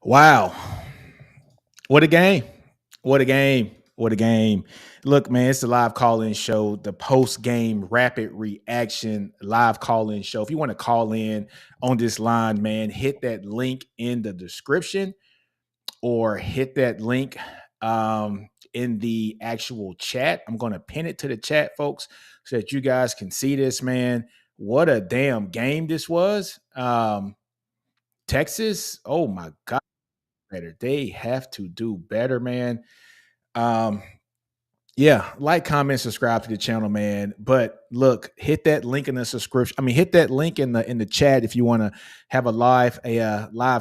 Wow. What a game. What a game. What a game. Look, man, it's a live call-in show, the post-game rapid reaction live call-in show. If you want to call in on this line, man, hit that link in the description or hit that link in the actual chat. I'm going to pin it to the chat, folks, so that you guys can see this, man. What a damn game this was. Texas, oh my God, better. They have to do better, man. Um, yeah, like, comment, subscribe to the channel, man. But look, hit that link in the subscription. I mean, hit that link in the chat if you want to have a live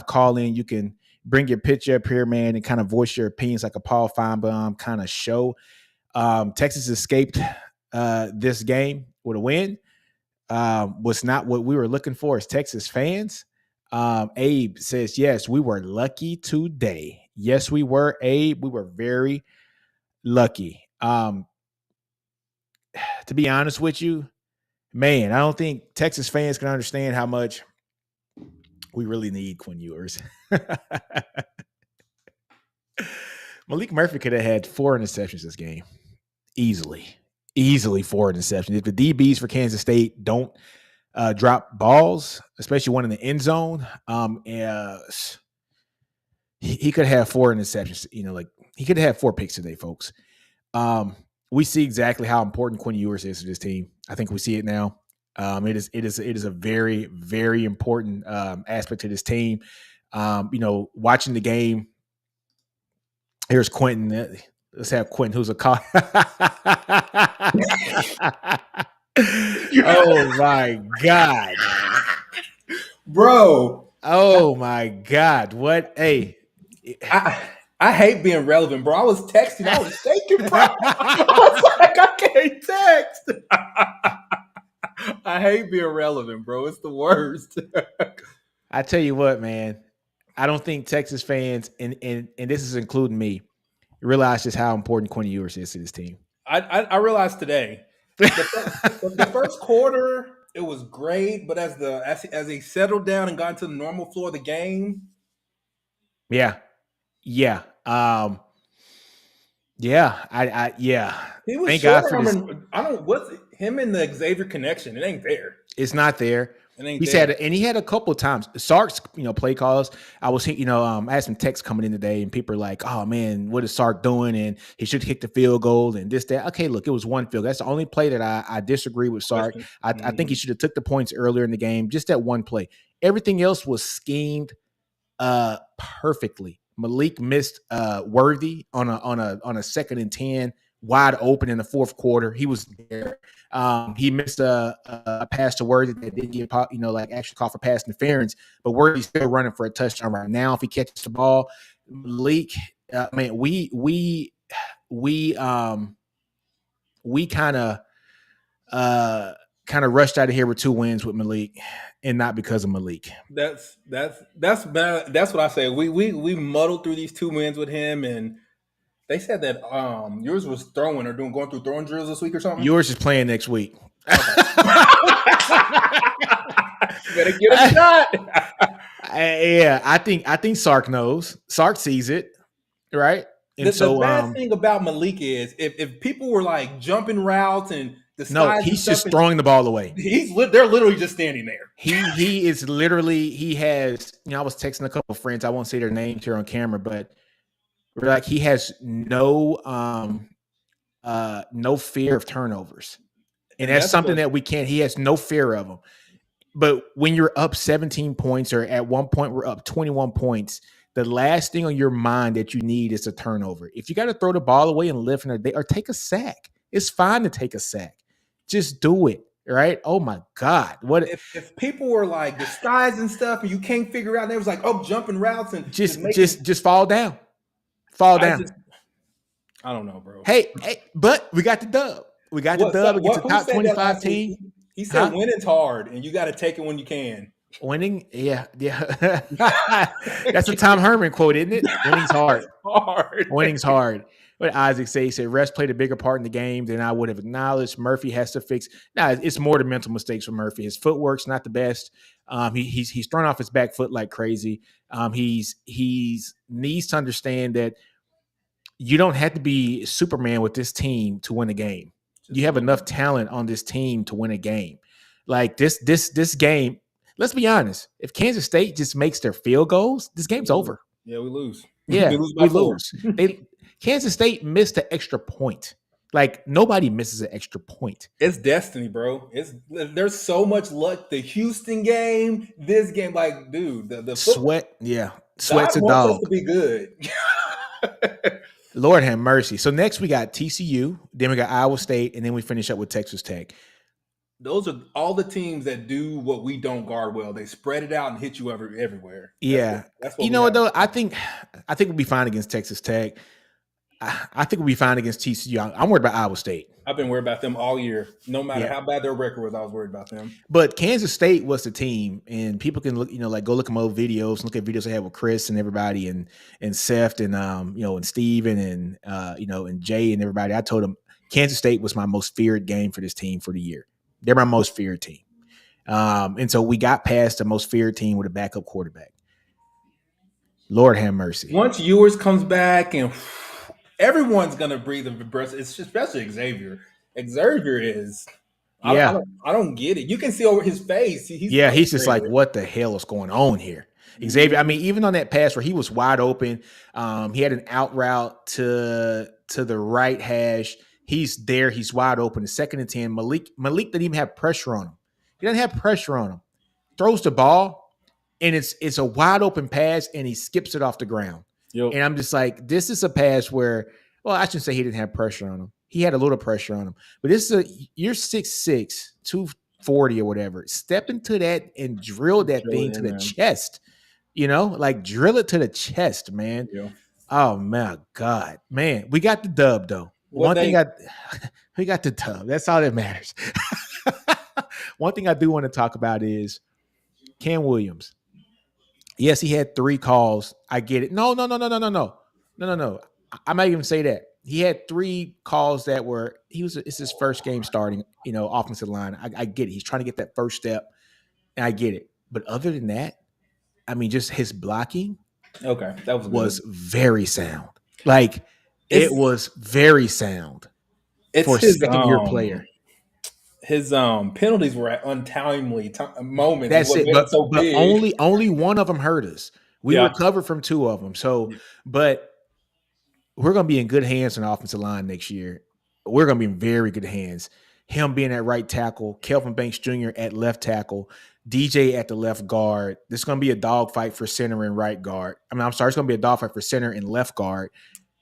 call in. You can bring your picture up here, man, and kind of voice your opinions like a Paul Feinbaum kind of show. Texas escaped this game with a win. Was not what we were looking for as Texas fans. Abe says, yes, we were lucky today. Yes, we were, Abe. We were very lucky. To be honest with you, man, I don't think Texas fans can understand how much we really need Quinn Ewers. Malik Murphy could have had 4 interceptions this game. Easily 4 interceptions. If the DBs for Kansas State don't drop balls, especially one in the end zone, he could have 4 interceptions. Like he could have 4 picks today, folks. We see exactly how important Quinn Ewers is to this team. I think we see it now. It is a very, very important aspect to this team. Watching the game. Here's Quentin. Let's have Quentin, who's a call. Oh my God, bro! Oh my God! What? Hey, I hate being relevant, bro. I was texting. I was shaking, bro. I was like, I can't text. I hate being relevant, bro. It's the worst. I tell you what, man. I don't think Texas fans, and this is including me, realize just how important Quinn Ewers is to this team. I realized today. The first quarter, it was great, but as he settled down and got into the normal flow of the game. Yeah. Yeah. He was Thank short God for this. I don't what's him and the Xavier connection. It ain't there. It's not there. He had a couple of times. Sark's, play calls. I was, I had some texts coming in today, and people are like, "Oh man, what is Sark doing?" And he should kick the field goal and this, that. Okay, look, it was one field. That's the only play that I disagree with Sark. I think he should have took the points earlier in the game. Just that one play. Everything else was schemed perfectly. Malik missed Worthy on a 2nd and 10. Wide open in the fourth quarter. He was there. He missed a pass to Worthy that didn't get, actually called for pass interference, but Worthy's still running for a touchdown right now. If he catches the ball, Malik, man, we kind of rushed out of here with 2 wins with Malik, and not because of Malik. That's what I say. We muddled through these 2 wins with him, and they said that yours was going through throwing drills this week or something. Yours is playing next week. Okay. Better get a shot. Yeah, I think Sark knows. Sark sees it, right? And the bad thing about Malik is if people were like jumping routes and he's just throwing the ball away. They're literally just standing there. He is literally, he has, I was texting a couple of friends. I won't say their names here on camera, but we're like, he has no fear of turnovers. And that's something that he has no fear of them. But when you're up 17 points, or at one point we're up 21 points, the last thing on your mind that you need is a turnover. If you got to throw the ball away and live or take a sack, it's fine to take a sack. Just do it, right? Oh my God! What if people were like disguised and stuff, and you can't figure out? And it was like, jumping routes and just fall down, fall down. I don't know, bro. Hey, but we got the dub. We got the dub against the top 25 team. He said winning's hard, and you got to take it when you can. Winning, yeah. That's a Tom Herman quote, isn't it? Winning's hard. Winning's hard. What Isaac said, he said, refs played a bigger part in the game than I would have acknowledged. Murphy has to fix. It's more the mental mistakes for Murphy. His footwork's not the best. He's thrown off his back foot like crazy. He's needs to understand that you don't have to be Superman with this team to win a game. Just You a have little enough bit. talent on this team to win a game. Like this game. Let's be honest. If Kansas State just makes their field goals, this game's over. Yeah, we lose. We Yeah, lose by we 4. lose. They Kansas State missed an extra point. Like nobody misses an extra point. It's destiny, bro. There's so much luck. The Houston game, this game, like, dude, the football. Sweat, yeah, God sweat's a wants us dog. to be good. Lord have mercy. So next we got TCU, then we got Iowa State, and then we finish up with Texas Tech. Those are all the teams that do what we don't guard well. They spread it out and hit you everywhere. Yeah, That's what you we know what have. though? I think we'll be fine against Texas Tech. I think we'll be fine against TCU. I'm worried about Iowa State. I've been worried about them all year. No matter Yeah, how bad their record was, I was worried about them. but Kansas State was the team, and people can look, like go look at my old videos, look at videos I had with Chris and everybody, and Seth and and Steven and and Jay and everybody. I told them Kansas State was my most feared game for this team for the year. They're my most feared team, and so we got past the most feared team with a backup quarterback. Lord have mercy. Once Ewers comes back, and everyone's gonna breathe a breath. It's especially Xavier. Xavier is. Yeah, I don't get it. You can see over his face. He's yeah, he's just like, frustrated. what the hell is going on here? Xavier, I Mhm. mean, even on that pass where he was wide open, he had an out route to the right hash. He's there, he's wide open. The 2nd and 10. Malik didn't even have pressure on him. He doesn't have pressure on him. Throws the ball, and it's a wide open pass, and he skips it off the ground. Yep. And I'm just like, this is a pass where, well, I shouldn't say he didn't have pressure on him. He had a little pressure on him. But this is you're 6'6", 240 or whatever. Step into that and drill that Drill thing it to in the there. chest. Like drill it to the chest, man. Yeah. Oh my God. Man, we got the dub though. What One thing they we got the dub. That's all that matters. One thing I do want to talk about is Cam Williams. Yes, he had 3 calls. I get it. No, no, no, no, no, no, no, no, no, no. I might even say that he had 3 calls that were it's his first game starting. Offensive line. I get it. He's trying to get that first step, and I get it. But other than that, I mean, just his blocking okay? That was good. was very sound. Like it It's was very sound it's for a second-year player. his penalties were at untimely moments. Is That's what it. made it But so but big. only one of them hurt us. We Yeah. recovered from 2 of them. So, but we're going to be in good hands on the offensive line next year. We're going to be in very good hands. Him being at right tackle, Kelvin Banks Jr. at left tackle, DJ at the left guard. This is going to be a dogfight for center and right guard. I'm sorry, it's going to be a dogfight for center and left guard.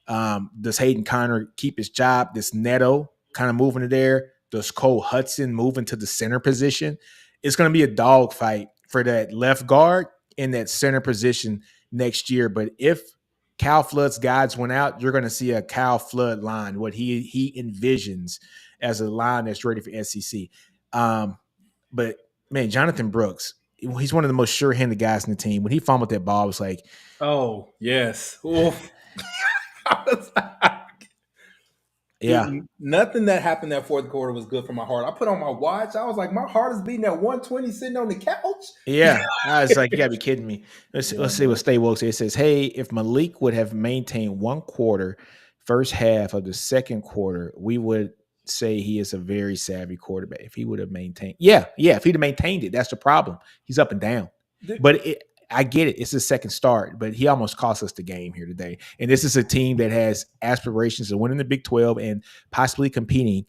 Does Hayden Conner keep his job? This Neto kind of moving to there. Does Cole Hudson move into the center position? It's going to be a dogfight for that left guard in that center position next year. But if Cal Flood's guides went out, you're going to see a Cal Flood line, what he envisions as a line that's ready for SEC. But man, Jonathan Brooks, he's one of the most sure-handed guys in the team. When he fumbled that ball, it was like, Oh yes. Oof. yeah, Dude, nothing that happened that 4th quarter was good for my heart. I put on my watch. I was like, my heart is beating at 120 sitting on the couch. yeah. I was like, you gotta be kidding me. Let's Yeah, see what man. Stay Woke says. It says, hey, if Malik would have maintained 1 quarter, first half of the 2nd quarter, we would say he is a very savvy quarterback. If he would have maintained, if he'd have maintained it, that's the problem. He's up and down. Dude, But I get it. It's his second start, but he almost cost us the game here today. And this is a team that has aspirations of winning the Big 12 and possibly competing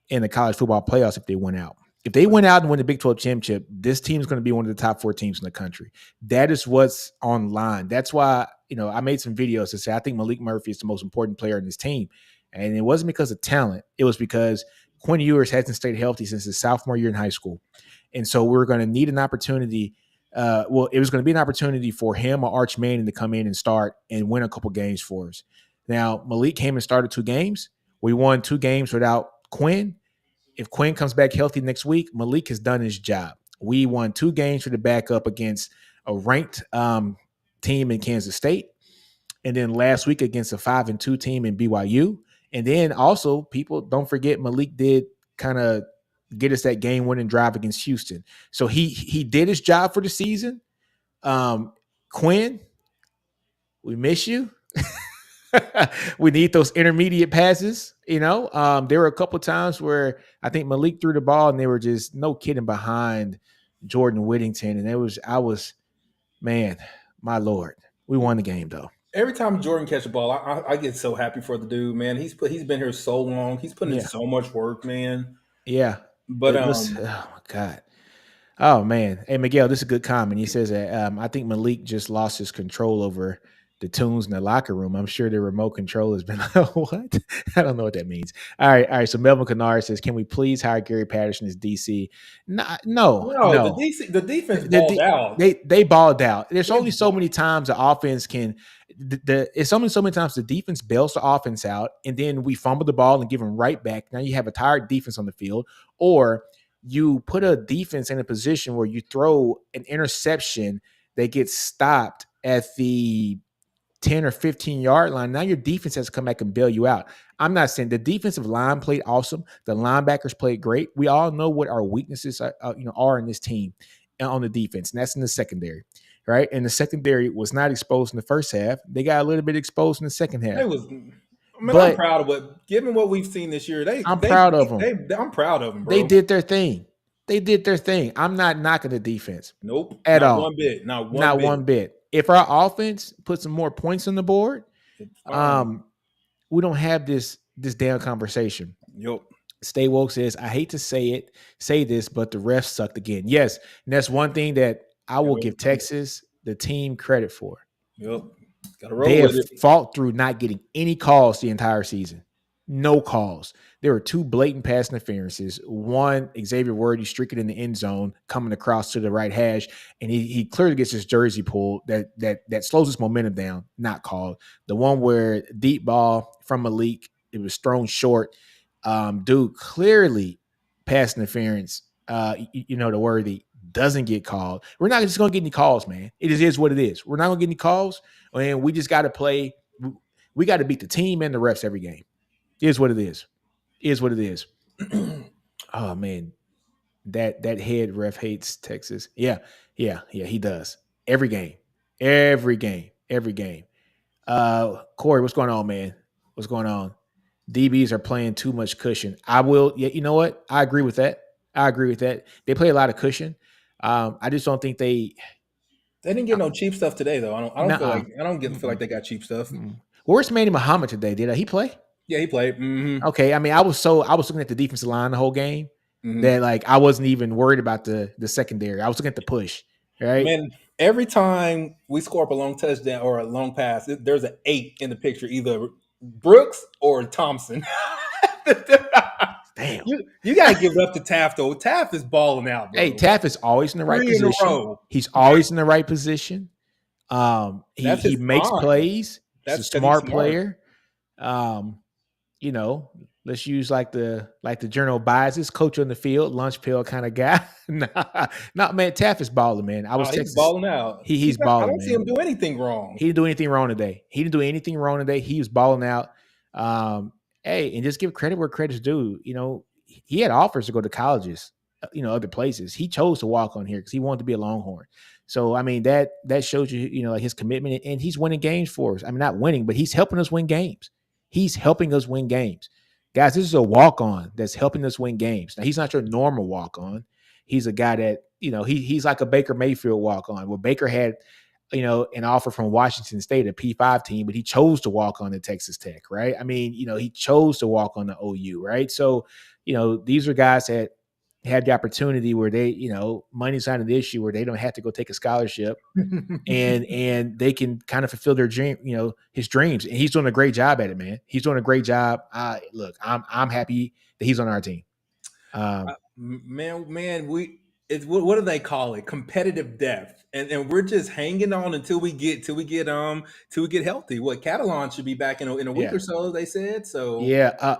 in the college football playoffs if they went out. If they went out and win the Big 12 championship, this team is going to be one of the top 4 teams in the country. That is what's online. That's why, I made some videos to say I think Malik Murphy is the most important player in this team. And it wasn't because of talent. It was because Quinn Ewers hasn't stayed healthy since his sophomore year in high school. And so we're going to need an opportunity. It was going to be an opportunity for him or Arch Manning to come in and start and win a couple games for us. Now, Malik came and started 2 games. We won 2 games without Quinn. If Quinn comes back healthy next week, Malik has done his job. We won 2 games for the backup against a ranked team in Kansas State. And then last week against a 5-2 team in BYU. And then also, people don't forget Malik did kind of, get us that game-winning drive against Houston. So he did his job for the season. Quinn, we miss you. We need those intermediate passes. There were a couple times where I think Malik threw the ball and they were just no kidding behind Jordan Whittington, and man, my lord, we won the game though. Every time Jordan catch a ball, I get so happy for the dude, man. He's been here so long. He's putting in Yeah, so much work, man. yeah. But Oh my god. Oh man. Hey Miguel, this is a good comment. He says that I think Malik just lost his control over the tunes in the locker room. I'm sure the remote control has been what? I don't know what that means. All right. So Melvin Kennard says, "Can we please hire Gary Patterson as DC?" No, no, no. the defense balled the, out. they balled out. There's They, only so many times the offense can. It's only so many times the defense bails the offense out, and then we fumble the ball and give them right back. Now you have a tired defense on the field, or you put a defense in a position where you throw an interception that gets stopped at the 10 or 15-yard line. Now your defense has to come back and bail you out. I'm not saying the defensive line played awesome. The linebackers played great. We all know what our weaknesses are in this team on the defense, and that's in the secondary, right? And the secondary was not exposed in the first half. They got a little bit exposed in the second half. was. I mean, I'm But proud of what, given what we've seen this year. I'm proud of them. I'm proud of them, They bro. did their thing. I'm not knocking the defense Nope, at not all. one bit. Not Not bit. one bit. If our offense puts some more points on the board, It's fine. we don't have this damn conversation. Yep. Stay Woke says, I hate to say this, but the refs sucked again. Yes, and that's one thing that I will give Texas, the team, credit for. Yep. Gotta They roll have with it. fought through not getting any calls the entire season. No calls. There were two blatant pass interferences. One, Xavier Worthy streaking in the end zone, coming across to the right hash, and he clearly gets his jersey pulled. That slows his momentum down. Not called. The one where deep ball from Malik, it was thrown short. Dude, clearly pass interference. The Worthy doesn't get called. We're not just gonna get any calls, man. It is what it is. We're not gonna get any calls, and we just got to play. We got to beat the team and the refs every game. It is what it is. It is what it is. Oh man, that head ref hates Texas. Yeah, he does. Every game. Corey, what's going on, man? What's going on? DBs are playing too much cushion. You know what? I agree with that. They play a lot of cushion. I just don't think they didn't get no cheap stuff today, though. I don't feel like they got cheap stuff. Where's Manny Muhammad today? Did he play? Yeah, he played. Mm-hmm. Okay. I mean, I was looking at the defensive line the whole game that like I wasn't even worried about the secondary. I was looking at the push. Right. Man, every time we score up a long touchdown or a long pass, there's an 8 in the picture, either Brooks or Thompson. Damn. You got to give it up to Taft, though. Taft is balling out, bro. Hey, Taft is always in the right position. He's always in the right position. He makes plays. He's a smart player. Let's use like the journal biases, coach on the field, lunch pill kind of guy. Nah, man, Taft is balling, man. He's balling out. He's balling. I don't see him do anything wrong. He didn't do anything wrong today. He was balling out. Hey, and just give credit where credit's due. He had offers to go to colleges, other places. He chose to walk on here because he wanted to be a Longhorn. So I mean that shows you, like his commitment, and he's winning games for us. I mean, not winning, but he's helping us win games. Guys, this is a walk-on that's helping us win games. Now, he's not your normal walk-on. He's a guy that, he's like a Baker Mayfield walk-on, where Baker had, an offer from Washington State, a P5 team, but he chose to walk on to Texas Tech, right? I mean, he chose to walk on the OU, right? So, these are guys that had the opportunity where they, money's not an issue, where they don't have to go take a scholarship and they can kind of fulfill their dream, his dreams. And he's doing a great job at it, man. He's doing a great job. Look, I'm happy that he's on our team. What do they call it? Competitive depth. And we're just hanging on until we get healthy. What, Catalan should be back in a week or so, they said. So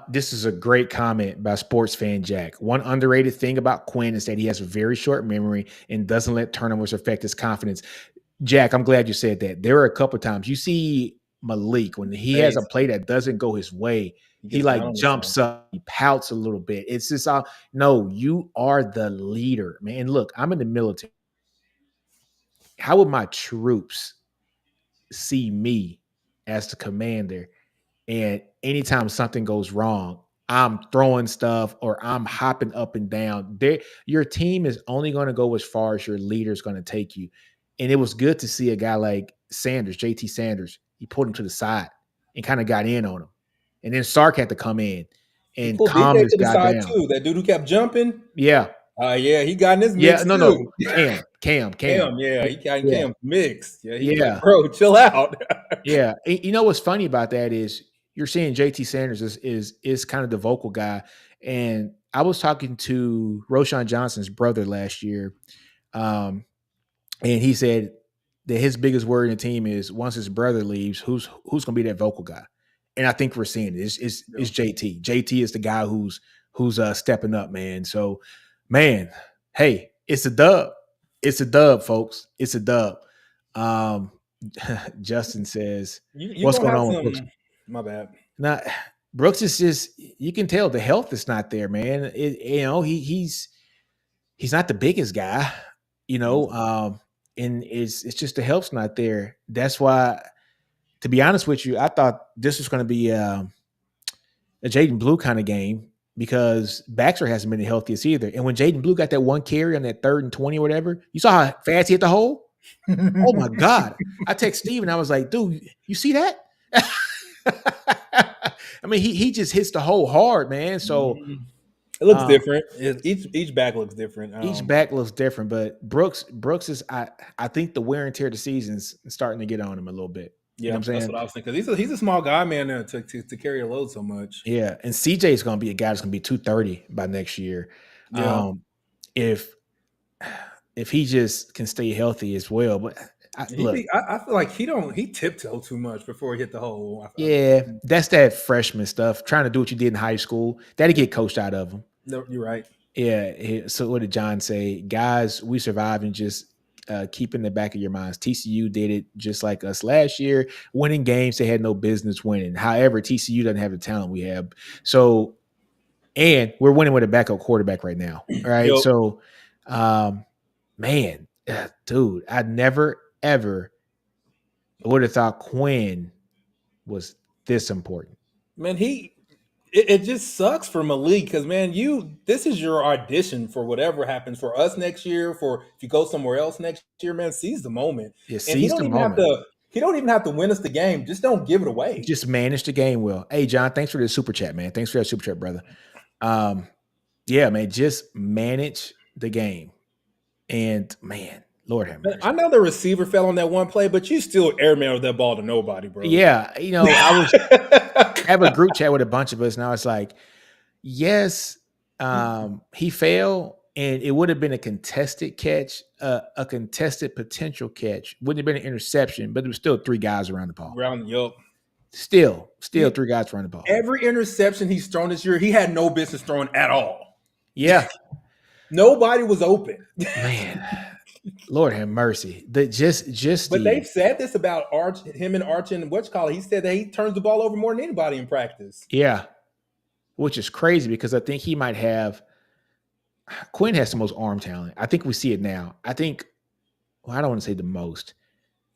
this is a great comment by Sports Fan Jack. One underrated thing about Quinn is that he has a very short memory and doesn't let turnovers affect his confidence. Jack, I'm glad you said that. There are a couple of times you see Malik. When he has a Face. play that doesn't go his way, He he gets down like on himself. jumps up, he pouts a little bit. It's just all no, you are the leader, man. And look, I'm in the military. How would my troops see me as the commander? And anytime something goes wrong, I'm throwing stuff or I'm hopping up and down. Your team is only going to go as far as your leader's going to take you. And it was good to see a guy like Sanders, JT Sanders. He pulled him to the side and kind of got in on him. And then Sark had to come in He and pulled calm DJ this to the guy side down. too. That dude who kept jumping. Yeah. Yeah, he got in his Yeah. mix No, too. no. Cam. Cam, yeah, he got in Yeah. Cam's mix. Yeah, he was like, Yeah. bro, chill out. Yeah. You know what's funny about that is you're seeing JT Sanders is kind of the vocal guy. And I was talking to Roshan Johnson's brother last year. Um, and he said that his biggest worry in the team is once his brother leaves, who's gonna be that vocal guy? And I think we're seeing it. It's Yeah. JT. JT is the guy who's stepping up, man. So, man, hey, it's a dub. It's a dub, folks. It's a dub. Um, Justin says, You "What's gonna going have on with Brooks?" some. My bad. Now, Brooks is just you can tell the health is not there, man. He's not the biggest guy, you No. know, and it's just the health's not there. That's why, to be honest with you, I thought this was going to be a Jaden Blue kind of game because Baxter hasn't been the healthiest either. And when Jaden Blue got that one carry on that 3rd and 20 or whatever, you saw how fast he hit the hole. Oh my God! I text Steve and I was like, "Dude, you see that?" I mean, he just hits the hole hard, man. So Mhm. It looks um, different. Each back looks different. each back looks different, but Brooks is I think the wear and tear of the season's starting to get on him a little bit. You know Yeah, what I'm that's saying? what I was thinking. He's a small guy, man, to carry a load so much. Yeah, and CJ is going to be a guy that's going to be 230 by next year. Yeah, Um, if if he just can stay healthy as well, but look, I feel like he tiptoe too much before he hit the hole. yeah, that's that freshman stuff. Trying to do what you did in high school, that'll get coached out of him. No, you're right. Yeah. So what did John say? Guys, we survived and just keep in the back of your minds. TCU did it just like us last year, winning games they had no business winning. However, TCU doesn't have the talent we have. So, and we're winning with a backup quarterback right now. All right. Yo, So, man, dude, I never ever would have thought Quinn was this important. man, it just sucks for Malik because man, this is your audition for whatever happens for us next year. For if you go somewhere else next year, man, seize the moment. Yeah, And he seize don't the even have moment. to. He don't even have to win us the game. Just don't give it away. Just manage the game well. Hey, John, thanks for the super chat, man. Thanks for that super chat, brother. Um, yeah, man, just manage the game. And man, Lord have I mercy. know the receiver fell on that one play, but you still airmailed that ball to nobody, bro. Yeah, I have a group chat with a bunch of us. Now it's like, yes, he fell, and it would have been a contested catch, a contested potential catch. Wouldn't have been an interception, but there was still 3 guys around the ball. Round, yup. Still He, 3 guys around the ball. every interception he's thrown this year, he had no business throwing at all. Yeah, Nobody was open. man. Lord have mercy. Just But they've said this about him and Arch and He said that he turns the ball over more than anybody in practice. yeah, which is crazy because I think he might have Quinn has the most arm talent. I think we see it now. I think well, I don't want to say the most.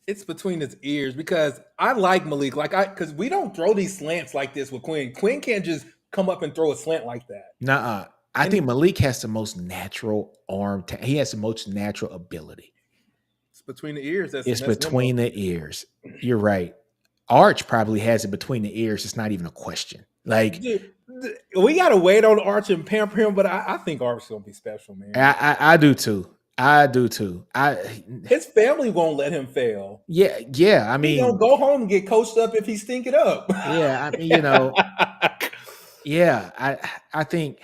It's between his ears because I like Malik. Because we don't throw these slants like this with Quinn. Quinn can't just come up and throw a slant like that. Nuh-uh. I And think Malik has the most natural arm. He has the most natural ability. it's between the ears that's It's messing him up. between the ears. You're right. Arch probably has it between the ears. It's not even a question. Like Dude, we gotta wait on Arch and pamper him, but I think Arch's gonna be special, man. I do too. I do too. His family won't let him fail. Yeah. I He gonna mean, go home and get coached up if he stink it up. yeah. I mean, yeah. I think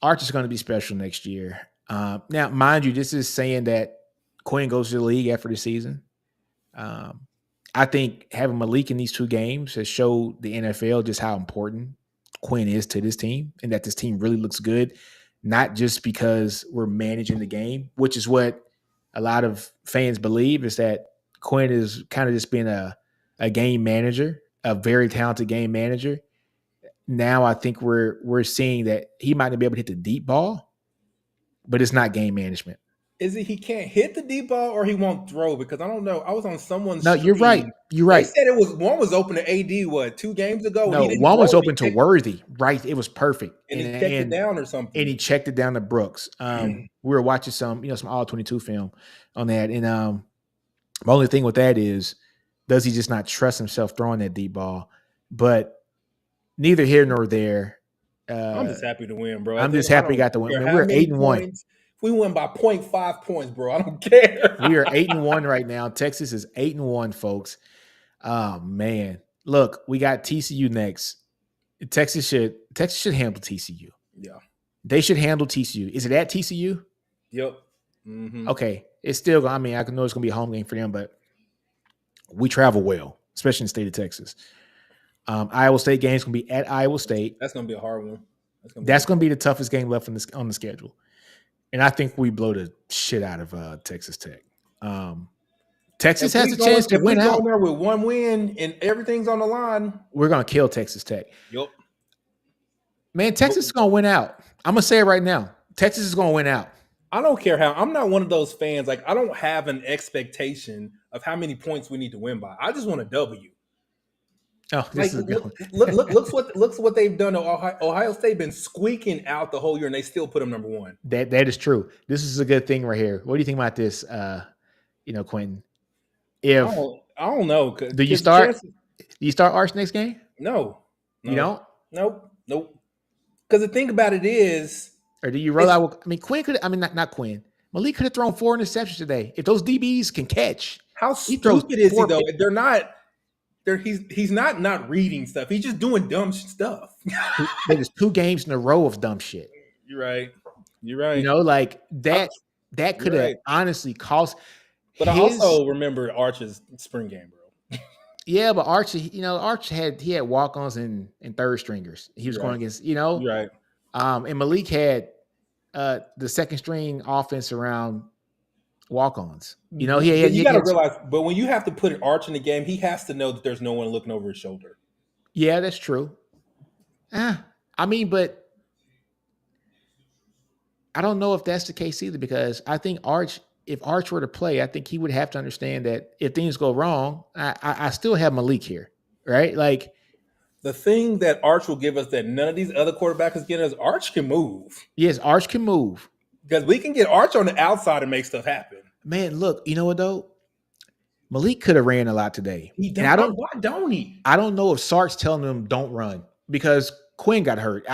Arch is going to be special next year. Now, mind you, this is saying that Quinn goes to the league after the season. Um, I think having Malik in these 2 games has showed the NFL just how important Quinn is to this team and that this team really looks good, not just because we're managing the game, which is what a lot of fans believe is that Quinn is kind of just being a a game manager, a very talented game manager. Now I think we're seeing that he might not be able to hit the deep ball, but it's not game management. Is it he can't hit the deep ball or he won't throw? Because I don't know. I was on someone's No, you're right. stream. You're They right. said it was one was open to AD, what, 2 games ago, and he No, didn't one was throw. open to Worthy. Right, it was perfect, And he checked it down or and something. he checked it down to Brooks. We were watching some all 22 film on that, and my only thing with that is, does he just not trust himself throwing that deep ball? But neither here nor there. I'm Uh, just happy to win, bro. I'm At the just end, I happy we don't got the win. care Man, how we're many 8-1. points. If we win by 0.5 points, bro, I don't care. We are 8-1 right now. Texas is 8-1, folks. Oh man, look, we got TCU next. Texas should handle TCU. Yeah. They should handle TCU. Is it at TCU? Yep. Mm-hmm. Okay, it's still. I mean, I know it's gonna be a home game for them, but we travel well, especially in the state of Texas. Iowa State game's gonna be at Iowa State. That's gonna be a hard one. That's gonna be the toughest game left on the schedule, and I think we blow the shit out of Texas Tech. Texas has a chance to If we win go out. in there with one win and everything's on the line, We're gonna kill Texas Tech. yep. Man, Texas is gonna win out. I'm gonna say it right now. Texas is gonna win out. I don't care how. I'm not one of those fans. Like, I don't have an expectation of how many points we need to win by. I just want a W. Oh, this Like, is a good one. looks what they've done. Ohio State been squeaking out the whole year, and they still put them number one. That is true. This is a good thing right here. What do you think about this, Quentin? If I don't know. do you start? Do you start Arch next game? No, You don't, nope. Because the thing about it is, or do you roll out? I mean, Quinn could. I mean, not Quinn. Malik could have thrown 4 interceptions today. If those DBs can catch, how he throws stupid is he 4 though? They're not. He's not reading stuff. He's just doing dumb stuff. There's 2 games in a row of dumb shit. You're right. You're right. Like that. That could have right. honestly cost. But I also remember Arch's spring game, bro. Yeah, but Arch, Arch had walk-ons and third stringers. He was going against, You're right. And Malik had the second string offense around walk-ons. You got to realize, but when you have to put an Arch in the game, he has to know that there's no one looking over his shoulder. Yeah, that's true. I mean, but I don't know if that's the case either, because I think if Arch were to play, I think he would have to understand that if things go wrong, I still have Malik here, right? Like, the thing that Arch will give us that none of these other quarterbacks get us, Arch can move. Yes, Arch can move. Because we can get Arch on the outside and make stuff happen. Man, look, you know what though? Malik could have ran a lot today. Why don't he? I don't know if Sark's telling him don't run because Quinn got hurt.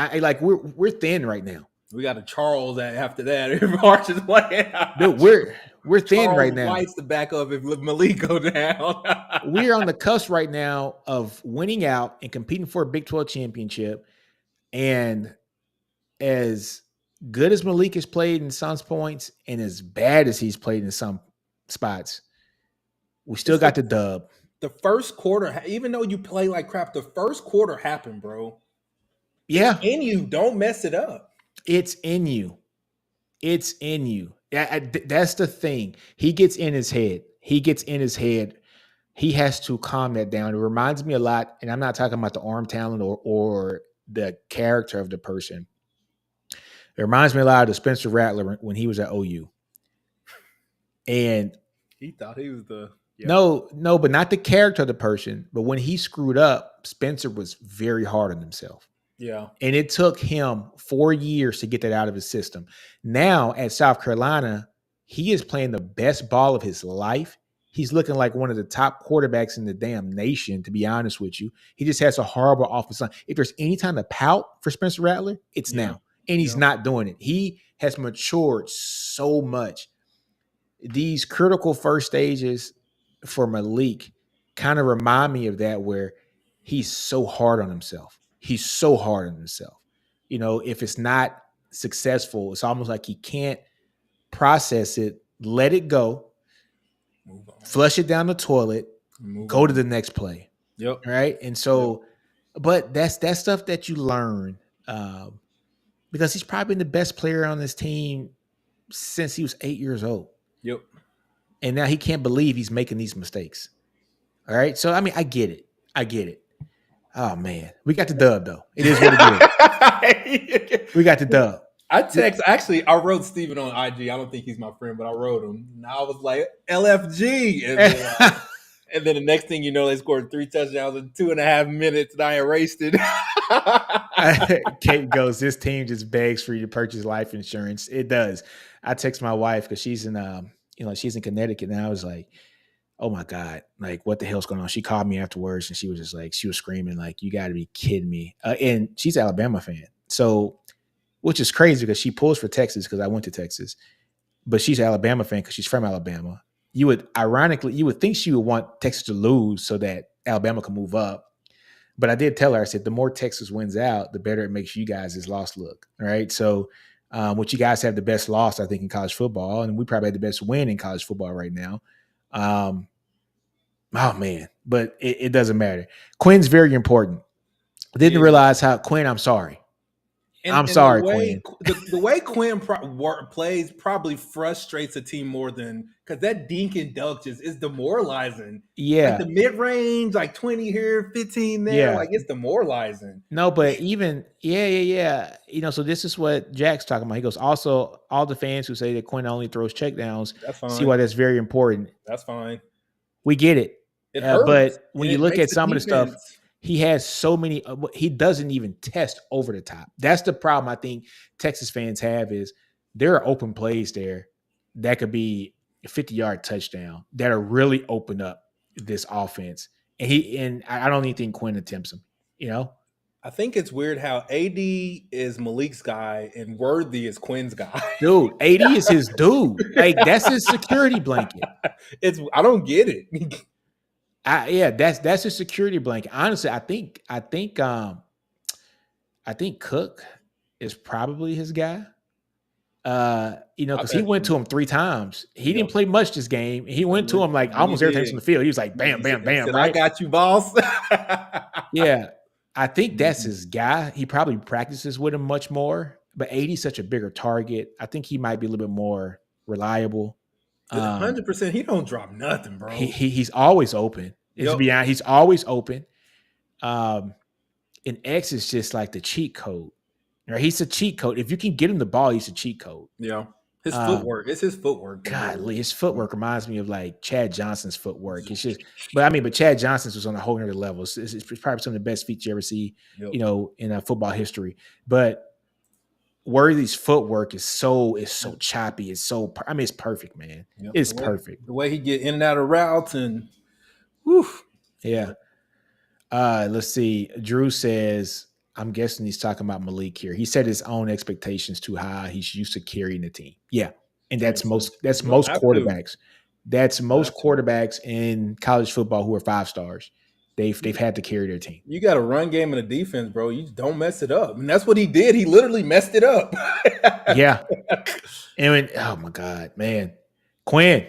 We're thin right now. We got a Charles after that. If Arch is playing, dude, we're thin Charles right now. White's the backup if Malik go down. We're on the cusp right now of winning out and competing for a Big 12 championship. And as good as Malik has played in some points and as bad as he's played in some spots, we still got the dub. The first quarter, even though you play like crap, the first quarter happened, bro. Yeah. It's in you. Don't mess it up. It's in you. It's in you. That's the thing. He gets in his head. He has to calm that down. It reminds me a lot, and I'm not talking about the arm talent or the character of the person. It reminds me a lot of the Spencer Rattler when he was at OU. And he thought he was the no, but not the character of the person. But when he screwed up, Spencer was very hard on himself. Yeah. And it took him 4 years to get that out of his system. Now at South Carolina, he is playing the best ball of his life. He's looking like one of the top quarterbacks in the damn nation, to be honest with you. He just has a horrible offensive line. If there's any time to pout for Spencer Rattler, it's now. And he's not doing it. He has matured so much. These critical first stages for Malik kind of remind me of that, where he's so hard on himself. If it's not successful, it's almost like he can't process it, let it go, flush it down the toilet, go to the next play. Yep. Right. And so, but that's stuff that you learn because he's probably been the best player on this team since he was 8 years old. Yep. And now he can't believe he's making these mistakes. All right. So I mean, I get it. I get it. Oh man, we got the dub though. It is what it is. We got the dub. I wrote Steven on IG. I don't think he's my friend, but I wrote him. And I was like, LFG. And then the next thing you know, they scored 3 touchdowns in 2.5 minutes, and I erased it. Kate goes, this team just begs for you to purchase life insurance. It does. I text my wife because she's in she's in Connecticut, and I was like, oh my God, like what the hell's going on? She called me afterwards and she was just like, she was screaming, like, you got to be kidding me. And she's an Alabama fan. So, which is crazy because she pulls for Texas because I went to Texas, but she's an Alabama fan because she's from Alabama. You would think she would want Texas to lose so that Alabama can move up. But I did tell her, I said, the more Texas wins out, the better it makes you guys' loss look. All right. So, which you guys have the best loss, I think, in college football. And we probably have the best win in college football right now. Oh man, but it doesn't matter. Quinn's very important. Didn't realize how Quinn. I'm sorry. I'm And sorry, Quinn. the way Quinn plays probably frustrates a team more than because that dink and dunk just is demoralizing. Like Yeah, the mid range, like 20 here, 15 there, yeah. like it's demoralizing. No, but even yeah. So this is what Jack's talking about. He goes, also, all the fans who say that Quinn only throws checkdowns, That's see fine. why that's very important. That's fine. We get it. It hurts But and when you it look makes at the some of the stuff, defense. he has so many. He doesn't even test over the top. That's the problem I think Texas fans have is there are open plays there that could be a 50-yard touchdown that are really open up this offense. And I don't even think Quinn attempts them. You know, I think it's weird how AD is Malik's guy and Worthy is Quinn's guy. dude, AD is his dude. Like that's his security blanket. I don't get it. That's his security blanket. Honestly, I think Cook is probably his guy. I Because he bet went to you. him 3 times. He Yep. didn't play much this game. He No, went to him like he almost every time he's did. on the field. He was like, bam, bam, He bam, said, "I right? got you, boss." Yeah. I think that's Mhm. his guy. He probably practices with him much more, but 80's such a bigger target. I think he might be a little bit more reliable. Because Um, 100%, he don't drop nothing, bro. he's always open. It's Yep. beyond, he's always open. Um, and X is just like the cheat code. Right? He's a cheat code. If you can get him the ball, he's a cheat code. Yeah. His Um, footwork. It's his footwork that really. Godly, his footwork reminds me of like Chad Johnson's footwork. It's just, but Chad Johnson's was on a whole other level. It's probably some of the best feats you ever see, Yep. In football history. But Worthy's footwork is so choppy. It's perfect, man. Yep. It's perfect. The way he get in and out of routes and whew. Yeah. Let's see. Drew says, I'm guessing he's talking about Malik here. He said his own expectations too high. He's used to carrying the team. Yeah. And Makes sense. that's You're gonna most have to. quarterbacks. That's most Have to. quarterbacks in college football who are 5 stars. They've had to carry their team. You got a run game and a defense, bro. You just don't mess it up. And that's what he did. He literally messed it up. Yeah. Oh my God, man. Quinn,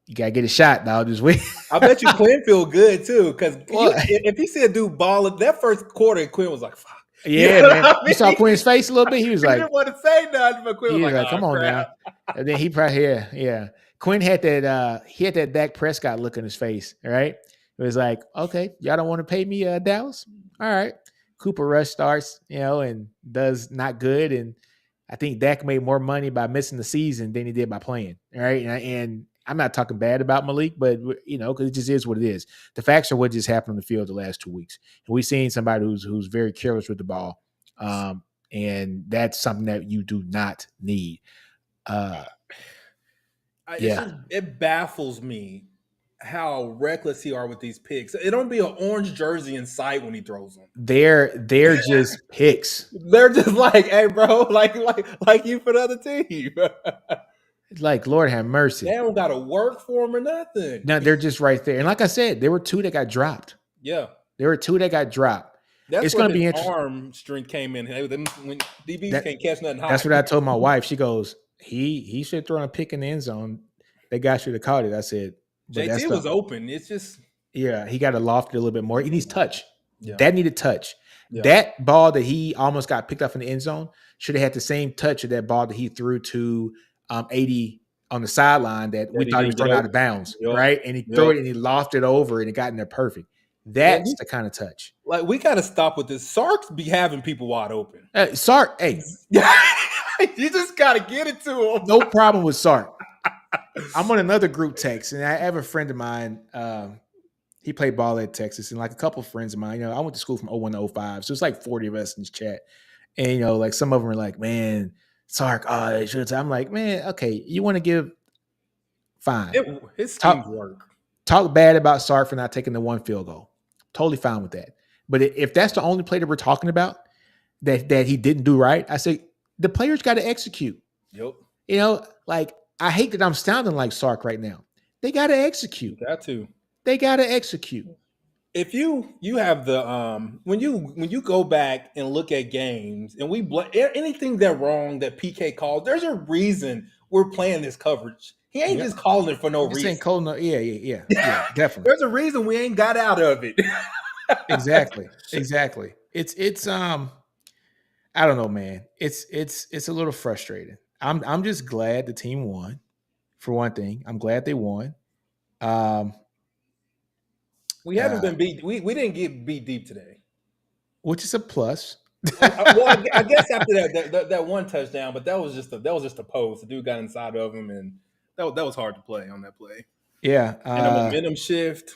you gotta get a shot, dog. This week. I bet you Quinn feel good too. Because if he said dude ball that first quarter, Quinn was like, fuck. Yeah, man. You saw Quinn's face a little bit. He was He like, didn't want to say nothing, but Quinn he was was like, like, oh come on crap. now. And then he probably, yeah. Quinn had that Dak Prescott look in his face. All right. It was like, okay, y'all don't want to pay me, Dallas. All right. Cooper Rush starts, and does not good. And I think Dak made more money by missing the season than he did by playing. All right. And I'm not talking bad about Malik, but because it just is what it is. The facts are what just happened on the field the last 2 weeks. And we've seen somebody who's very careless with the ball. And that's something that you do not need. It baffles me how reckless he are with these picks. It don't be an orange jersey in sight when he throws them. They're just picks. They're just like, hey, bro, like you for the other team. It's like, Lord have mercy. They don't got to work for him or nothing. No, they're just right there. And like I said, there were 2 that got dropped. Yeah. There were 2 that got dropped. That's it's going to be his interesting. arm strength came in. When DBs can't catch nothing high. That's what I told my wife. She goes, he should throw a pick in the end zone. They got you to caught it. I said, but JT was open. It's just he got to loft it a little bit more. He needs touch. Yeah. That needed touch. Yeah. That ball that he almost got picked up in the end zone should have had the same touch of that ball that he threw to 80 on the sideline that we That he thought he was didn't get throwing out over. of bounds, Yup. right? And he threw Yup. it and he lofted it over and it got in there perfect. Man, That's the kind of touch. like we gotta stop with this. Sark's be having people wide open. Sark, hey, You just gotta get it to him. no problem with Sark. I'm on another group text, and I have a friend of mine. He played ball at Texas, and like a couple of friends of mine. I went to school from 01 to 05, so it's like 40 of us in this chat. And like some of them are like, "Man, Sark, oh, they should." I'm like, "Man, okay, you want to give fine. His schemes Talk work. talk bad about Sark for not taking the one field goal. Totally fine with that. But if that's the only play that we're talking about that he didn't do right, I say the players got to execute. Yep. Like I hate that I'm sounding like Sark right now. They got to execute. Got to. They got to execute. If you have the when you go back and look at games and we anything that wrong that PK called, there's a reason we're playing this coverage. He ain't just calling it for no reason. Ain't cold, no, yeah, definitely. There's a reason we ain't got out of it. Exactly. It's I don't know, man. It's a little frustrating. I'm just glad the team won. For one thing, I'm glad they won. We haven't been beat. We didn't get beat deep today, which is a plus. Well, I guess after that one touchdown, but that was just a post. The dude got inside of him, and that was hard to play on that play. Yeah, and a momentum shift.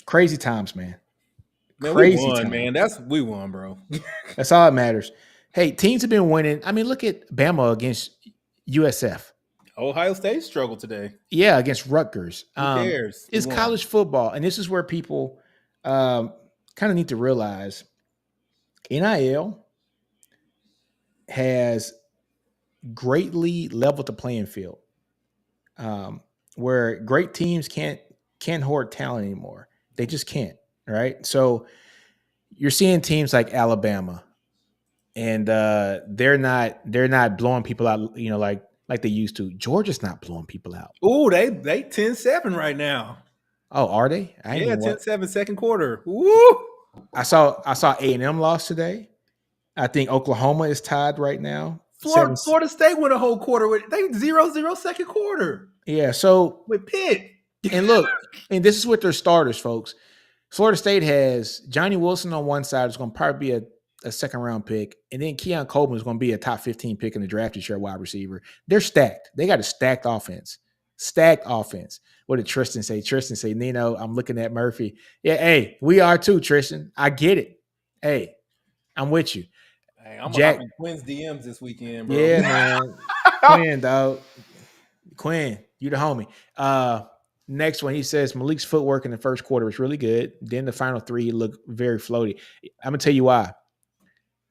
Crazy times, man. Crazy we won, times. Man. We won, bro. That's all that matters. Hey, teams have been winning. I mean, look at Bama against USF. Ohio State struggled today. Yeah, against Rutgers. Who cares? It's college football, and this is where people kind of need to realize NIL has greatly leveled the playing field, where great teams can't hoard talent anymore. They just can't, right? So you're seeing teams like Alabama, and they're not blowing people out, like they used to. Georgia's not blowing people out. Ooh, they 10-7 right now. Oh, are they? Yeah, 10-7 second quarter. Woo! I saw A&M lost today. I think Oklahoma is tied right now. Florida State went a whole quarter with they 0-0 second quarter. Yeah, so with Pitt. And look, and this is with their starters, folks. Florida State has Johnny Wilson on one side, is going to probably be a second round pick, and then Keon Coleman is going to be a top 15 pick in the draft this year, wide receiver. They're stacked. They got a stacked offense. What did Tristan say? Tristan say, Nino, I'm looking at Murphy. Yeah, hey, we are too, Tristan. I get it. Hey, I'm with you. Hey, I'm Jack Quinn's DMs this weekend, bro. Yeah, man. Quinn, dog. Quinn, you the homie. Next one, he says Malik's footwork in the first quarter was really good. Then the final three, he looked very floaty. I'm gonna tell you why.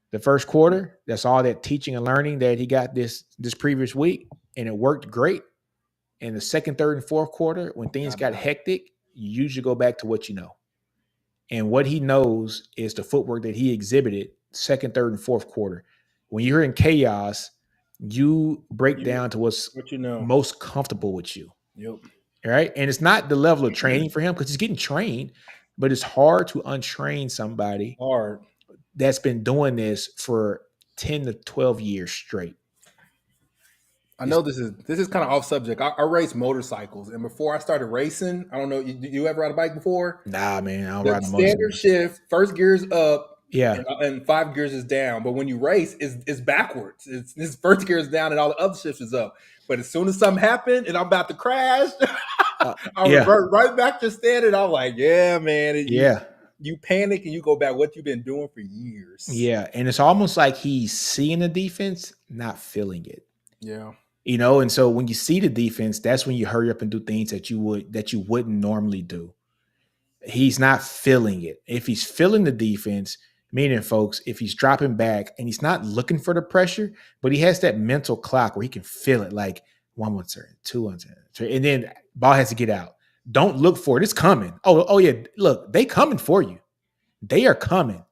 The first quarter, that's all that teaching and learning that he got this previous week, and it worked great. In the second, third, and fourth quarter, when things got hectic, you usually go back to what you know. And what he knows is the footwork that he exhibited second, third, and fourth quarter. When you're in chaos, you break down to what's most comfortable with you. Yep. Right. And it's not the level of training for him because he's getting trained, but it's hard to untrain somebody that's been doing this for 10 to 12 years straight. I know this is kind of off subject. I race motorcycles, and before I started racing, I don't know, you ever ride a bike before? Nah, man, I don't ride a motorcycle. Standard shift, first gear is up, yeah, and 5 gears is down. But when you race, it's backwards. It's first gear is down, and all the other shifts is up. But as soon as something happened, and I'm about to crash, I revert right back to standard. I'm like, yeah, man, you panic and you go back what you've been doing for years. Yeah, and it's almost like he's seeing the defense, not feeling it. Yeah. And so when you see the defense, that's when you hurry up and do things that you wouldn't normally do. He's not feeling it. If he's feeling the defense, meaning, folks, if he's dropping back and he's not looking for the pressure, but he has that mental clock where he can feel it, like 1 turn, 2 turn, and then ball has to get out. Don't look for it. It's coming. Oh yeah. Look, they coming for you. They are coming.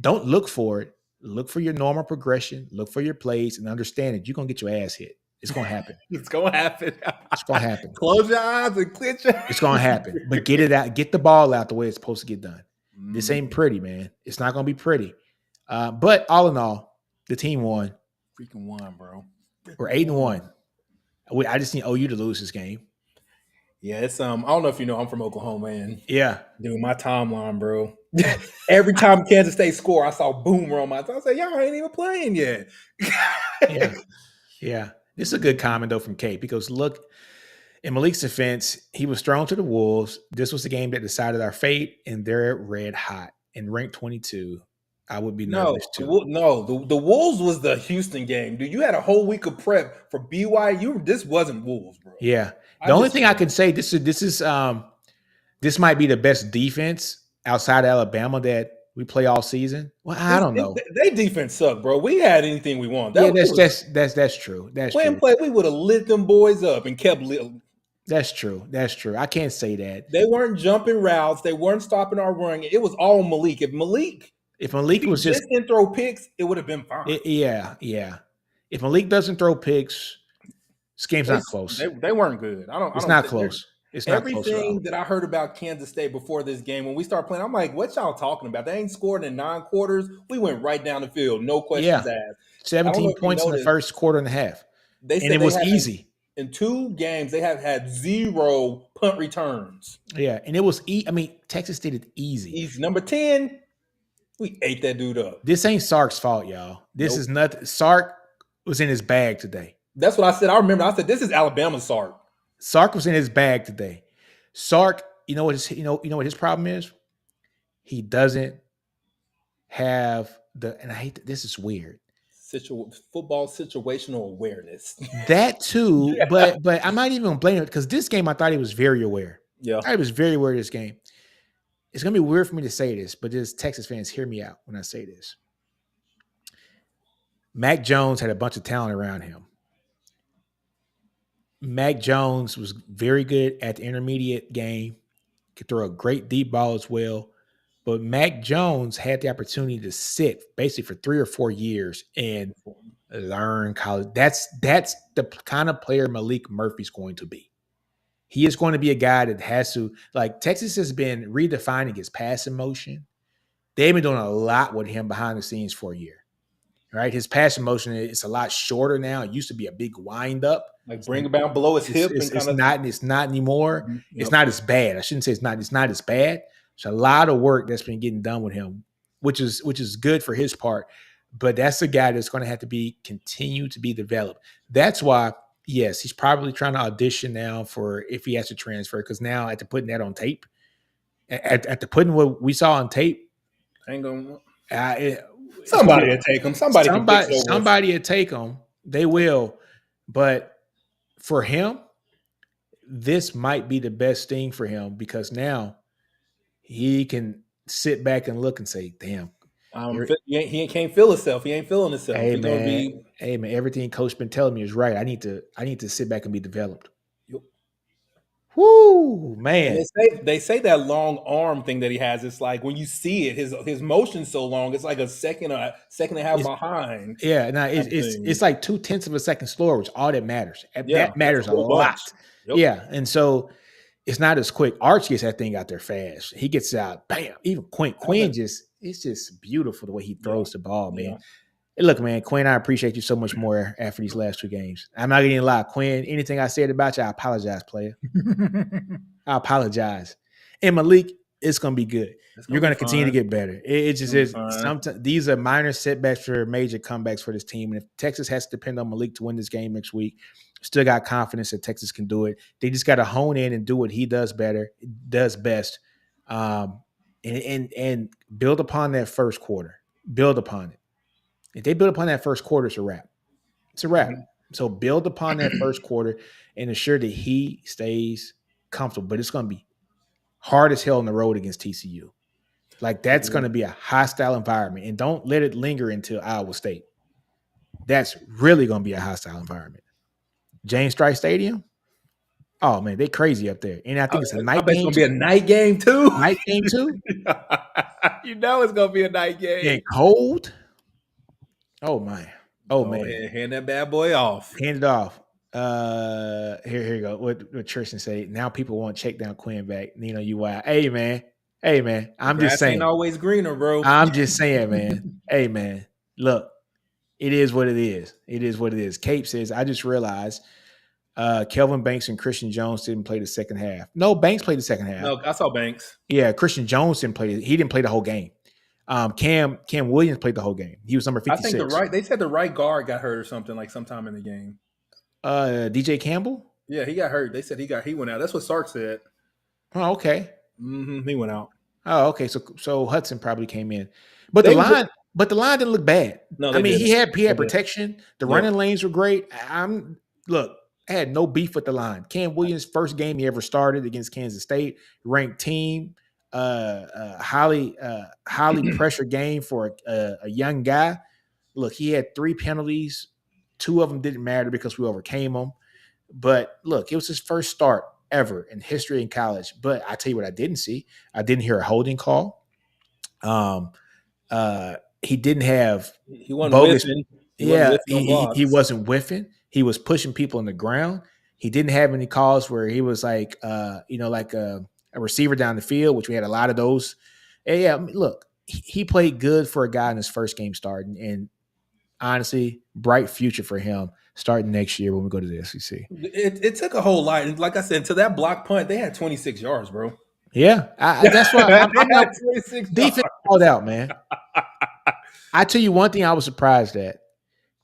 Don't look for it. Look for your normal progression. Look for your plays and understand that you're going to get your ass hit. It's going to happen. It's going to happen. It's going to happen. Close your eyes and clench your It's going to happen. But get it out. Get the ball out the way it's supposed to get done. This ain't pretty, man. It's not going to be pretty. But all in all, the team won. Freaking won, bro. We're 8-1. I just need OU to lose this game. Yeah, it's I don't know if you know, I'm from Oklahoma, and Yeah. dude, my timeline, bro. Every time Kansas State score, I saw Boomer on my time. I said, y'all ain't even playing yet. Yeah. Yeah. This is a good comment though from Kate because look, in Malik's defense, he was thrown to the Wolves. This was the game that decided our fate, and they're red hot and ranked 22. I would be No, nervous too. no, the Wolves was the Houston game, dude. You had a whole week of prep for BYU. This wasn't Wolves, bro. Yeah. I The only just thing I can say this might be the best defense outside of Alabama that we play all season. Well, I don't know. they defense sucked, bro. We had anything we want. Yeah, That it was that's true. That's win true. play. We would have lit them boys up and kept. That's true. That's true. I can't say that. They weren't jumping routes. They weren't stopping our run. It was all Malik. If If Malik he was just didn't throw picks, it would have been fine. yeah, yeah. If Malik doesn't throw picks, this game's not close. They weren't good. I It's don't not think close. It's not close at all. everything that I heard about Kansas State before this game, when we start playing, I'm like, what y'all talking about? They ain't scored in 9 quarters. We went right down the field, no questions Yeah. asked. I don't know 17 if you points in the noticed, first quarter and a half. they And said it was easy. in 2 games they have had 0 punt returns. Yeah. And it was I mean, Texas did it easy. He's number 10. We ate that dude up. This ain't Sark's fault, y'all. This Nope. is nothing. Sark was in his bag today. That's what I said. I remember. I said, this is Alabama Sark. Sark was in his bag today. Sark, you know what what his problem is? He doesn't have and I hate this is weird. Football situational awareness. That too, but I'm not even gonna blame it because this game I thought he was very aware. Yeah. I was very aware of this game. It's gonna be weird for me to say this, but just Texas fans, hear me out when I say this. Mac Jones had a bunch of talent around him. Mac Jones was very good at the intermediate game, could throw a great deep ball as well. But Mac Jones had the opportunity to sit basically for 3 or 4 years and learn college. That's the kind of player Malik Murphy's going to be. He is going to be a guy that has to, like, Texas has been redefining his passing motion. They've been doing a lot with him behind the scenes for a year. Right? His passing motion is a lot shorter now. It used to be a big wind up. Like bring it down below his hip. It's not anymore. Yep. It's not as bad. I shouldn't say it's not as bad. It's a lot of work that's been getting done with him, which is good for his part. But that's a guy that's going to have to continue to be developed. That's why, yes, he's probably trying to audition now for if he has to transfer. Because now after putting that on tape, after putting what we saw on tape, ain't gonna. Somebody will take him. Somebody will take him. They will. But for him, this might be the best thing for him because now he can sit back and look and say, damn. He can't feel himself. He ain't feeling himself. Hey, man, everything coach been telling me is right. I need to sit back and be developed. Yep. Woo, man. They say that long arm thing that he has, it's like when you see it, his motion's so long, it's like a second and a half behind. Yeah, no, it's like 0.2 of a second slower, which all that matters. Yeah, that matters a lot. Yep. Yeah, and so it's not as quick. Arch gets that thing out there fast. He gets out, bam. Even Quinn it's just beautiful the way he throws the ball, man. Yeah. Hey, look, man, Quinn, I appreciate you so much more after these last 2 games. I'm not getting a lie. Quinn, anything I said about you, I apologize, player. I apologize. And Malik, it's going to be good. You're going to continue to get better. It just is. Sometimes these are minor setbacks for major comebacks for this team. And if Texas has to depend on Malik to win this game next week, still got confidence that Texas can do it. They just got to hone in and do what he does best, and build upon that first quarter. Build upon it. If they build upon that first quarter, it's a wrap. It's a wrap. Mm-hmm. So build upon that first quarter and ensure that he stays comfortable. But it's going to be hard as hell on the road against TCU. Like, that's going to be a hostile environment. And don't let it linger until Iowa State. That's really going to be a hostile environment. James Strike Stadium? Oh, man, they crazy up there. And I think it's a night game. It's going to be a night game, too. Night game, too? You know it's going to be a night game. And cold? Oh, my. Oh, man. Hand that bad boy off. Hand it off. Here you go. What Tristan say? Now people want to check down Quinn back. Nino, you wild. Hey, man. I'm just saying. Ain't always greener, bro. I'm just saying, man. Hey, man. Look, it is what it is. It is what it is. Cape says, I just realized Kelvin Banks and Christian Jones didn't play the second half. No, Banks played the second half. No, I saw Banks. Yeah, Christian Jones didn't play. He didn't play the whole game. Cam Williams played the whole game. He was number I think 56. they said the right guard got hurt or something like sometime in the game. DJ Campbell. Yeah, he got hurt. They said he went out. That's what Sark said. Oh, okay. He went out. Oh, okay. So Hudson probably came in, but the line didn't look bad. No, I mean, didn't. he had protection. The running lanes were great. I had no beef with the line. Cam Williams' first game he ever started against Kansas State, ranked team, highly pressure game for a young guy. Look, he had 3 penalties. 2 of them didn't matter because we overcame them. But look, it was his first start ever in history in college. But I tell you what, I didn't see. I didn't hear a holding call. He didn't have he wasn't bogus. Whiffing. He wasn't whiffing. He was pushing people on the ground. He didn't have any calls where he was like, like a receiver down the field, which we had a lot of those. And yeah, look, he played good for a guy in his first game starting, and honestly, bright future for him starting next year when we go to the SEC. It took a whole lot, and like I said, to that block punt, they had 26 yards, bro. Yeah, that's why I'm not 26 defense called out, man. I tell you one thing, I was surprised at.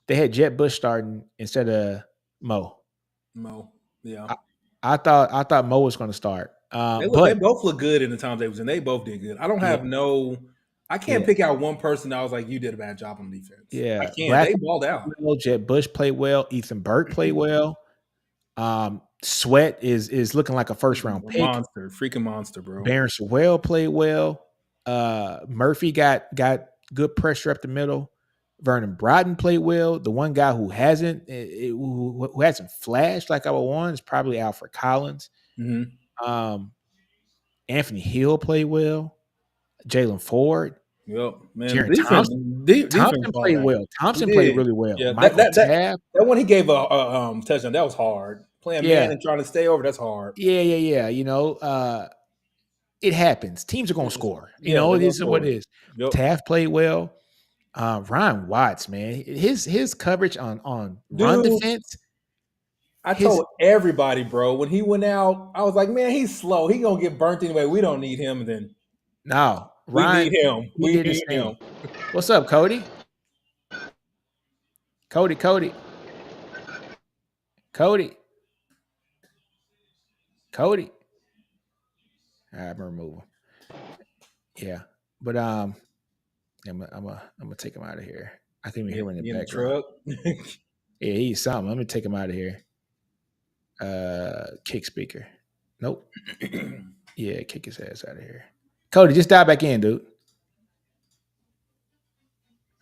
They had Jet Bush starting instead of Mo. Yeah. I thought Mo was going to start. They both look good in the times they was in. They both did good. I don't have I can't pick out one person that I was like, you did a bad job on defense. Yeah. I can't. They balled out. Jet Bush played well. Ethan Burke played well. Sweat is looking like a first round pick. Freaking monster, bro. Barron Sewell played well. Murphy got good pressure up the middle. Vernon Broughton played well. The one guy who hasn't flashed like I would want is probably Alfred Collins. Mm-hmm. Anthony Hill played well. Jalen Ford. Yep, man. Jaron Thompson played well. Thompson played really well. Yeah, that one he gave a touchdown. That was hard. Playing man and trying to stay over, that's hard. Yeah. It happens. Teams are going to score. It is what it is. Yep. Taft played well. Ryan Watts, man, his coverage on run defense. I told everybody, bro, when he went out, I was like, man, he's slow. He gonna get burnt anyway. We don't need him. And then no, Ryan, we need him. What's up, Cody? Cody. All right, I'm gonna remove him. Yeah, but I'm gonna take him out of here. I can even hear him in the background. Yeah, he's something. Let me take him out of here. Kick speaker. Nope. Yeah, kick his ass out of here. Cody, just dive back in, dude.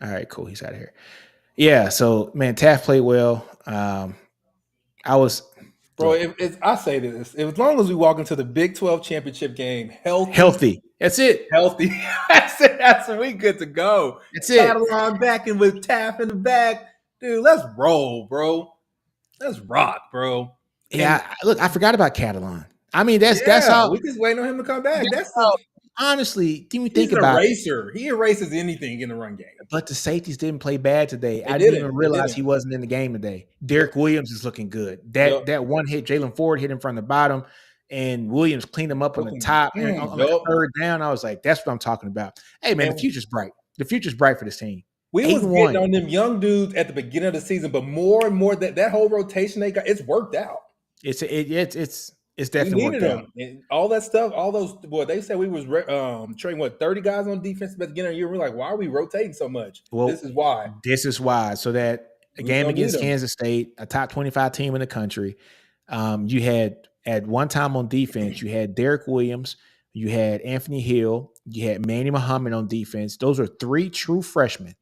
All right, cool. He's out of here. Yeah, so man, Taft played well. I say this. As long as we walk into the Big 12 championship game healthy. That's it. Healthy. That's it. That's it. We good to go. That's it. Catalan back and with Taft in the back. Dude, let's roll, bro. Let's rock, bro. Yeah, look, I forgot about Catalan. I mean, that's how we just waiting on him to come back. Honestly, didn't you think about it? He's an eraser. He erases anything in the run game. But the safeties didn't play bad today. I didn't even realize he wasn't in the game today. Derek Williams is looking good. That one hit, Jalen Ford hit him from the bottom, and Williams cleaned him up on the top. And on the third down, I was like, that's what I'm talking about. Hey, man, the future's bright. The future's bright for this team. We was getting on them young dudes at the beginning of the season, but more and more that whole rotation they got, it's worked out. It's definitely worked out. And all that stuff, all those. Boy, they said we was training 30 guys on defense at the beginning of the year. We're like, why are we rotating so much? Well, this is why. So that a game against Kansas State, a top 25 team in the country, you had at one time on defense, you had Derek Williams, you had Anthony Hill, you had Manny Muhammad on defense. Those are 3 true freshmen.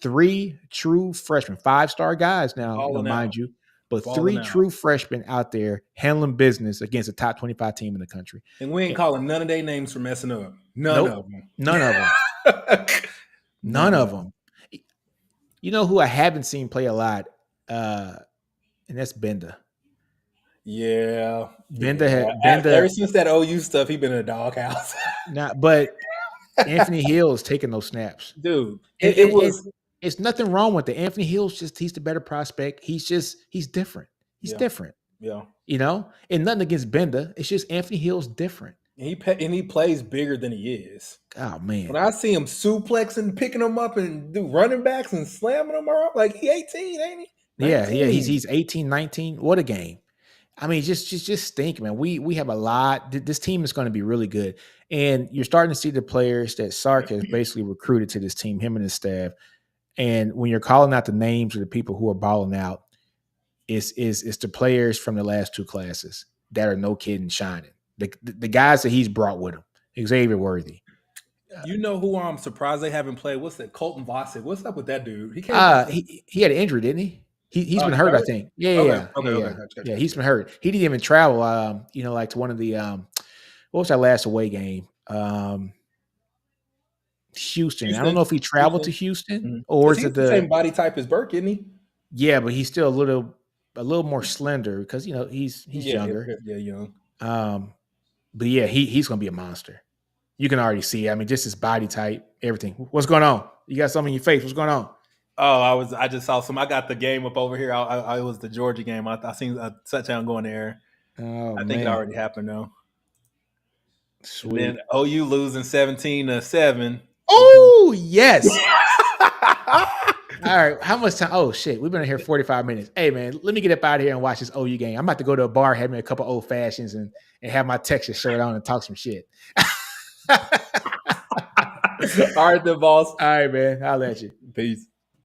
5-star guys now, mind you. But 3 true freshmen out there handling business against a top 25 team in the country. And we ain't calling none of their names for messing up. None of them. None of them. You know who I haven't seen play a lot? And that's Benda. Yeah. Benda. Ever since that OU stuff, he's been in a doghouse. But Anthony Hill is taking those snaps. Dude. It's nothing wrong with it. Anthony Hill's he's the better prospect. He's different. He's different. Yeah. And nothing against Bender. It's just Anthony Hill's different. He plays bigger than he is. Oh man. When I see him suplexing, picking them up, and do running backs and slamming them around, like he 18, ain't he? Yeah, 19. he's 18, 19. What a game. I mean, just think, man. We have a lot. This team is going to be really good, and you're starting to see the players that Sark has basically recruited to this team, him and his staff. And when you're calling out the names of the people who are balling out, it's the players from the last two classes that are no kidding shining. The guys that he's brought with him, Xavier Worthy. You know who I'm surprised they haven't played? What's that? Colton Vossick. What's up with that dude? He came back. He had an injury, didn't he? He's Oh, been he got hurt, I hurt? think. Yeah, Okay, yeah, okay, yeah, okay. yeah. Gotcha, Yeah, gotcha. he's been hurt. He didn't even travel. Like to one of the what was that last away game? Houston. I don't know if he traveled to Houston or Because is it he's the same body type as Burke, isn't he? yeah, but he's still a little more slender because he's younger. Yeah, young. But yeah, he's gonna be a monster. You can already see. I mean, just his body type, everything. What's going on? You got something in your face? What's going on? Oh, I just saw some. I got the game up over here. It was the Georgia game. I seen a touchdown going there. Oh I think it man, already happened though. And sweet. then OU losing 17-7. Oh yes. All right, how much time? Oh shit, we've been in here 45 minutes. Hey man, let me get up out of here and watch this OU game. I'm about to go to a bar, have me a couple old fashions, and have my Texas shirt on and talk some shit. All right, then, boss. All right, man. I'll let you. Peace.